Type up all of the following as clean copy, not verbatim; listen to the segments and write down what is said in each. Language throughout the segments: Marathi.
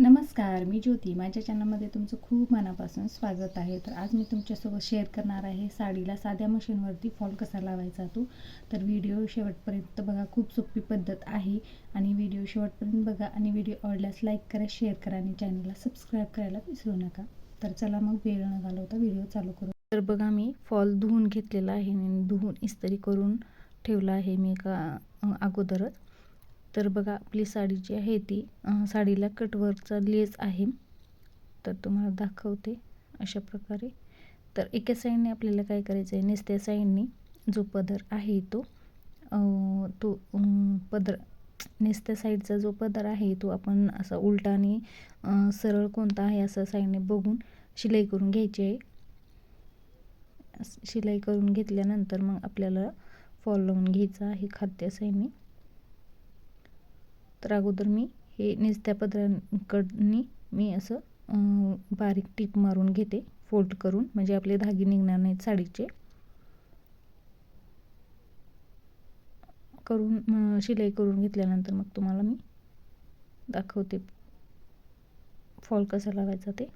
नमस्कार, मी ज्योती. माझ्या चॅनलमध्ये तुमचं खूप मनापासून स्वागत आहे. तर आज मी तुमच्यासोबत शेअर करणार आहे साडीला साध्या मशीनवरती फॉल कसा लावायचा तो. तर व्हिडिओ शेवटपर्यंत बघा, खूप सोपी पद्धत आहे आणि व्हिडिओ शेवटपर्यंत बघा आणि व्हिडिओ आवडल्यास लाईक करा, शेअर करा आणि चॅनलला सबस्क्राईब करायला विसरू नका. तर चला मग वेळ न घालवता व्हिडिओ चालू करू. तर बघा, मी फॉल धुवून घेतलेला आहे आणि धुवून इस्त्री करून ठेवला आहे मी अगोदरच. तर बघा, आपली साडी जी आहे ती साडीला कटवर्कचा लेस आहे. तर तुम्हाला दाखवते अशा प्रकारे. तर एका साईडने आपल्याला काय करायचं आहे, नेसत्या साईडनी जो पदर आहे तो पदर नेसत्या साईडचा जो पदर आहे तो आपण असा उलटा आणि सरळ कोणता आहे असं साईडने बघून शिलाई करून घ्यायची आहे. शिलाई करून घेतल्यानंतर मग आपल्याला फॉल लावून घ्यायचा आहे खालच्या साईडने. तर अगोदर मी हे नेसत्या पदराकडनी मी असं बारीक टीप मारून घेते, फोल्ड करून, म्हणजे आपले धागे निघणार नाहीत साडीचे. शिलाई करून घेतल्यानंतर मग तुम्हाला मी दाखवते फॉल कसा लावायचा ते.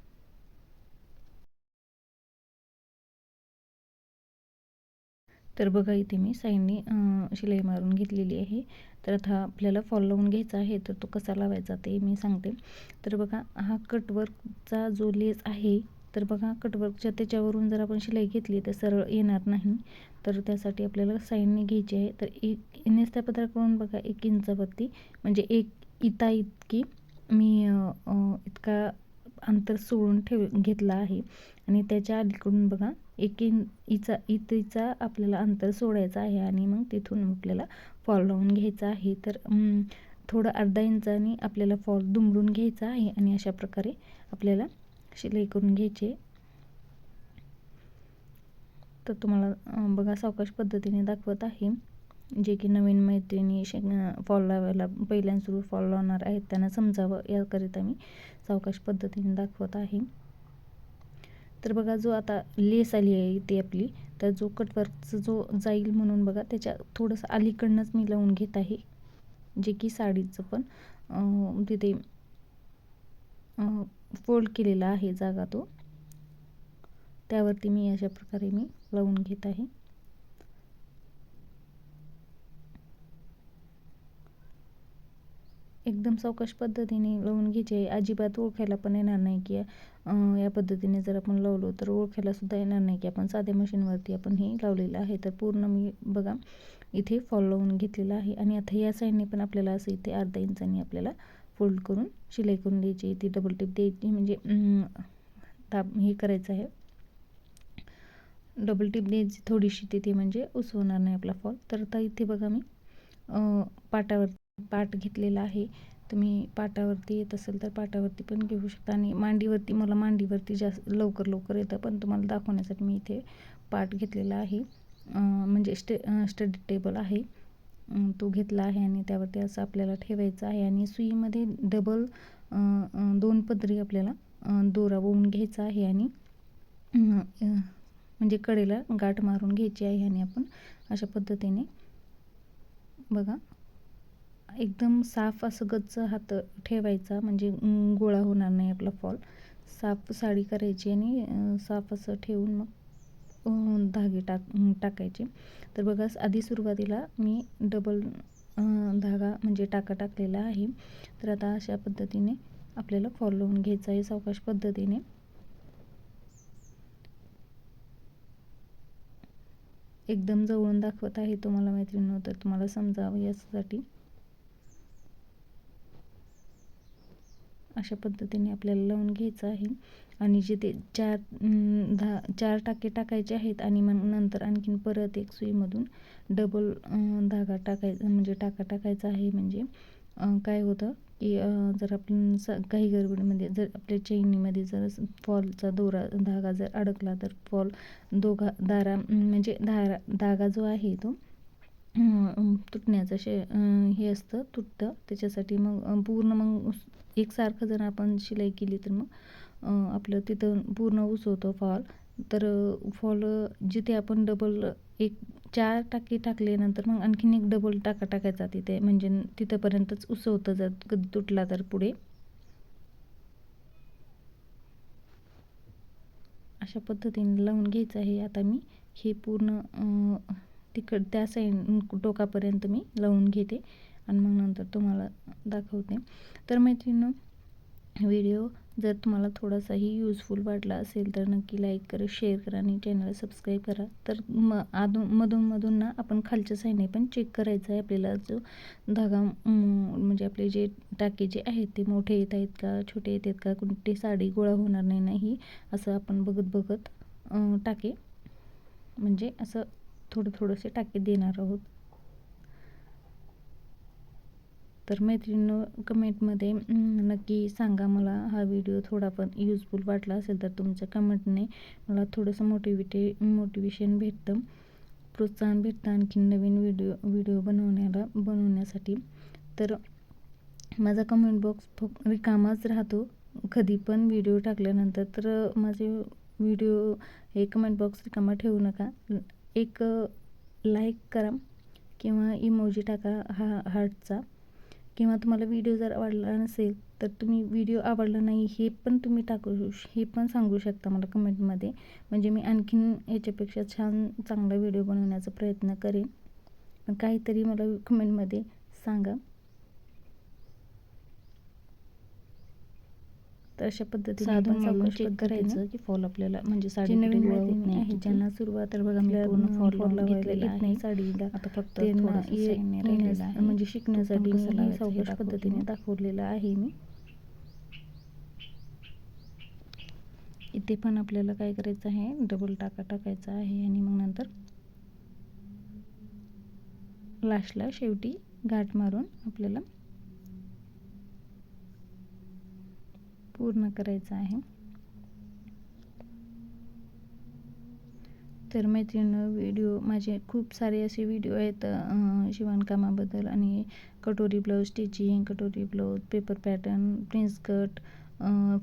तर बघा, इथे मी साईडने शिलाई मारून घेतलेली आहे. तर आता आपल्याला फॉल लावून घ्यायचा आहे. तर तो कसा लावायचा ते मी सांगते. तर बघा, हा कटवर्कचा जो लेस आहे, तर बघा कटवर्कच्या त्याच्यावरून जर आपण शिलाई घेतली तर सरळ येणार नाही. तर त्यासाठी आपल्याला साईडने घ्यायची आहे. तर नेसत्या पदराकडून बघा 1 इंचावरती, म्हणजे 1 इता इतकी मी इतका अंतर सोडून घेतला आहे. आणि त्याच्या अलीकडून बघा 1 इतीचा आपल्याला अंतर सोडायचं आहे आणि मग तिथून आपल्याला फॉल लावून घ्यायचा आहे. तर थोडं अर्धा इंचाने आपल्याला फॉल दुमडून घ्यायचा आहे आणि अशा प्रकारे आपल्याला शिलाई करून घ्यायची. तर तुम्हाला बघा सावकाश पद्धतीने दाखवत आहे. जे की नवीन मैत्रिणी फॉल लावायला पहिल्यांदा फॉल लावणार आहेत त्यांना समजावं याकरिता मी सावकाश पद्धतीने दाखवत आहे. तर बघा, जो आता लेस आली आहे ती आपली, तर जो कटवर्कचा जो जाईल म्हणून बघा त्याच्या थोडंसं अलीकडनंच मी लावून घेत आहे, जे की साडीचं पण तिथे फोल्ड केलेला आहे जागा तो, त्यावरती मी अशा प्रकारे मी लावून घेत आहे. एकदम सावकाश पद्धतीने लावून घ्यायचे. अजिबात ओळखायला पण येणार नाही की या पद्धतीने जर आपण लावलो तर ओळखायला सुद्धा येणार नाही की आपण साध्या मशीनवरती आपण हे लावलेलं आहे. तर पूर्ण मी बघा इथे फॉल लावून घेतलेला आहे. आणि आता या साईडने पण आपल्याला असं इथे अर्धा इंचाने आपल्याला फोल्ड करून शिलाई करून द्यायची. इथे डबल टिप द्यायची, म्हणजे हे करायचं आहे, डबल टिप द्यायची थोडीशी तिथे, म्हणजे उसवणार नाही आपला फॉल. तर आता इथे बघा मी पाट घेतलेला आहे. तुम्ही पाटावरती येत असेल तर पाटावरती पण घेऊ शकता. आणि मला मांडीवरती जास्त लवकर येतं, पण तुम्हाला दाखवण्यासाठी मी इथे पाट घेतलेला आहे. म्हणजे स्टडी टेबल आहे, तो घेतला आहे आणि त्यावरती असं आपल्याला ठेवायचं आहे. आणि सुईमध्ये डबल 2 पदरी आपल्याला दोरा ओवून घ्यायचा आहे आणि म्हणजे कडेला गाठ मारून घ्यायची आहे. आणि आपण अशा पद्धतीने बघा एकदम साफ असं गच्च हात ठेवायचा, म्हणजे गोळा होणार नाही आपला फॉल. साफ साडी करायची आणि साफ असं ठेवून मग धागे टाकायचे. तर बघा, आधी सुरुवातीला मी डबल धागा म्हणजे टाकलेला आहे. तर आता अशा पद्धतीने आपल्याला फॉल लावून घ्यायचा आहे सावकाश पद्धतीने. एकदम जवळून दाखवत आहे तुम्हाला मैत्रिणींनो, तर तुम्हाला समजावं यासाठी. अशा पद्धतीने आपल्याला लावून घ्यायचं आहे. आणि जिथे 4 टाके टाकायचे आहेत आणि मग नंतर आणखीन परत एक सुईमधून डबल धागा टाकायचा, म्हणजे टाकायचा आहे. म्हणजे काय होतं की जर आपण काही गडबडीमध्ये जर आपल्या चैनीमध्ये जर फॉलचा धागा जर अडकला तर फॉल म्हणजे धागा जो आहे तो तुटण्याचं हे असतं, तुटतं. त्याच्यासाठी मग पूर्ण मग एकसारखं जर आपण शिलाई केली तर मग आपलं तिथं पूर्ण उसवतो फॉल. तर फॉल जिथे आपण डबल 4 टाके टाकल्यानंतर मग आणखीन एक डबल टाकायचा तिथे, म्हणजे तिथंपर्यंतच उसवतं जर कधी तुटला तर पुढे. अशा पद्धतीने लावून घ्यायचं आहे. आता मी हे पूर्ण त्या साईड टोकापर्यंत मी लावून घेते आणि मग नंतर तुम्हाला दाखवते. तर मैत्रिणींनो, व्हिडिओ जर तुम्हाला थोडासाही यूजफुल वाटला असेल तर नक्की लाईक करा, शेअर करा आणि चॅनलला सबस्क्राईब करा. तर मधून ना आपण खालच्या साईडने पण चेक करायचं आहे आपल्याला, जो धागा म्हणजे आपले जे टाके जे आहेत ते मोठे येत आहेत का, छोटे येत आहेत का, कोणती साडी गोळा होणार नाही असं आपण बघत टाके म्हणजे असं थोडेसे टाके देणार आहोत. तर मैत्रिणींनो, कमेंटमध्ये नक्की सांगा मला हा व्हिडिओ थोडा पण यूजफुल वाटला असेल तर. तुमच्या कमेंटने मला थोडंसं मोटिवेशन भेटतं, प्रोत्साहन भेटतं आणखी नवीन व्हिडिओ बनवण्यासाठी. तर माझा कमेंट बॉक्स रिकामाच राहतो कधी पण व्हिडिओ टाकल्यानंतर. तर माझे व्हिडिओ हे कमेंट बॉक्स रिकामा ठेवू नका. एक लाईक करा किंवा इमोजी टाका हार्टचा. किंवा तुम्हाला व्हिडिओ जर आवडला नसेल तर तुम्ही व्हिडिओ आवडला नाही हे पण तुम्ही हे पण सांगू शकता मला कमेंटमध्ये. म्हणजे मी आणखीन याच्यापेक्षा चांगला व्हिडिओ बनवण्याचा प्रयत्न करेन. पण काहीतरी मला कमेंटमध्ये सांगा. तर अशा पद्धतीने आपण चेक करायचं की फॉल आपल्याला म्हणजे साडी नवीन आहे ज्यांना सुरुवात तर बघा मी पूर्ण फॉल लावलेला आहे साडीला. आता फक्त म्हणजे शिकण्यासाठी मी सावकाश पद्धतीने दाखवलेलं आहे मी. इथे पण आपल्याला काय करायचं आहे, डबल टाका टाकायचा आहे आणि मग नंतर लास्टला शेवटी गाठ मारून आपल्याला पूर्ण करायचं आहे. तर मैत्रिणींनो, व्हिडिओ माझे खूप सारे असे व्हिडिओ आहेत शिवणकामाबद्दल आणि कटोरी ब्लाऊज स्टिचिंग, कटोरी blouse, paper pattern, prince cut,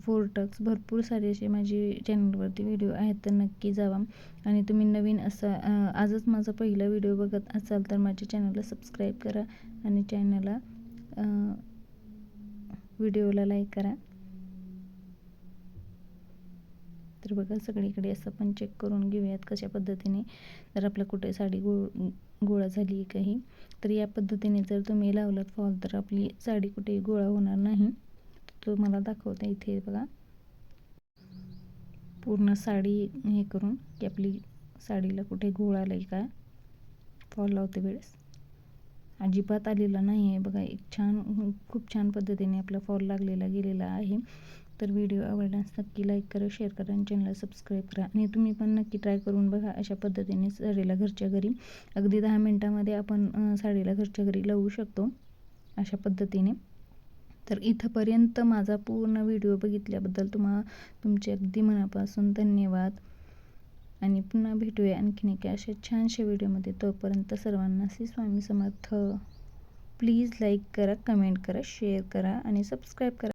four tucks, भरपूर सारे असे माझे चॅनलवरती व्हिडिओ आहेत. तर नक्की जावा आणि तुम्ही नवीन आजच माझा पहिला व्हिडिओ बघत असाल तर माझ्या चॅनलला सबस्क्राईब करा आणि व्हिडिओला लाईक करा. तर बघा सगळीकडे असं पण चेक करून घेऊयात कशा पद्धतीने, जर आपल्या कुठे साडी गोळा झाली काही तर या पद्धतीने जर तुम्ही लावलं फॉल तर आपली साडी कुठेही गोळा होणार नाही. तुम्हाला दाखवते इथे बघा पूर्ण साडी हे करून की आपली साडीला कुठे गोळा आलाय का फॉल लावते वेळेस अजिबात आलेला नाही आहे. बघा खूप छान पद्धतीने आपला फॉल लागलेला गेलेला आहे. तर व्हिडिओ आवडल्यास नक्की लाईक करा, शेअर करा आणि चॅनलला सबस्क्राईब करा. आणि तुम्ही पण नक्की ट्राय करून बघा. अशा पद्धतीने साडीला घरच्या घरी अगदी 10 मिनटामध्ये आपण साडीला घरच्या घरी लावू शकतो अशा पद्धतीने. तर इथंपर्यंत माझा पूर्ण व्हिडिओ बघितल्याबद्दल तुमचे अगदी मनापासून धन्यवाद. आणि पुन्हा भेटूया आणखीन एका अशा छानशा व्हिडिओमध्ये. तोपर्यंत सर्वांना श्री स्वामी समर्थ. प्लीज लाईक करा, कमेंट करा, शेअर करा आणि सबस्क्राईब करा.